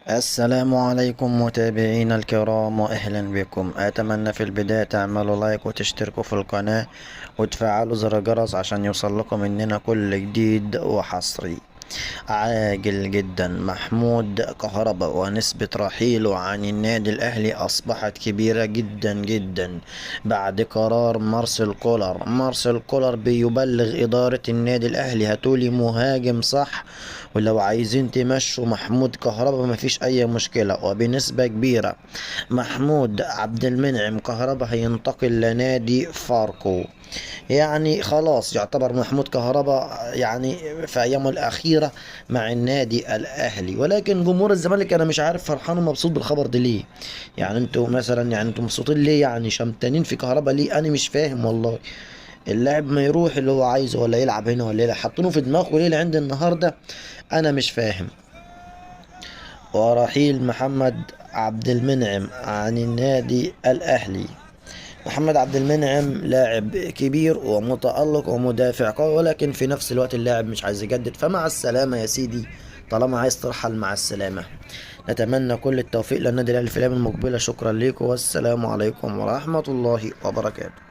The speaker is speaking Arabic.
السلام عليكم متابعينا الكرام واهلا بكم. اتمنى في البداية تعملوا لايك وتشتركوا في القناة وتفعلوا زر الجرس عشان يوصل لكم مننا كل جديد وحصري. عاجل جدا محمود كهربا ونسبة رحيله عن النادي الأهلي أصبحت كبيرة جدا جدا بعد قرار مارسيل كولر بيبلغ إدارة النادي الأهلي هاتولي مهاجم صح، ولو عايزين تمشوا محمود كهربا مفيش أي مشكلة. وبنسبة كبيرة محمود عبد المنعم كهربا هينتقل لنادي فاركو. يعني خلاص يعتبر محمود كهربا يعني في ايامه الاخيره مع النادي الاهلي، ولكن جمهور الزمالك انا مش عارف فرحان ومبسوط بالخبر ده ليه. يعني انتوا مثلا يعني انتوا مبسوطين ليه؟ يعني شمتانين في كهربا ليه؟ انا مش فاهم والله. اللاعب ما يروح اللي هو عايزه، ولا يلعب هنا ولا يلعب، حاطينه في دماغه ليه لعند النهارده؟ انا مش فاهم. ورحيل محمد عبد المنعم عن النادي الاهلي. محمد عبد المنعم لاعب كبير ومتألق ومدافع قوي، ولكن في نفس الوقت اللاعب مش عايز يجدد، فمع السلامة يا سيدي. طالما عايز ترحل مع السلامة. نتمنى كل التوفيق للنادي الأهلي في الأيام المقبلة. شكرا لكم والسلام عليكم ورحمة الله وبركاته.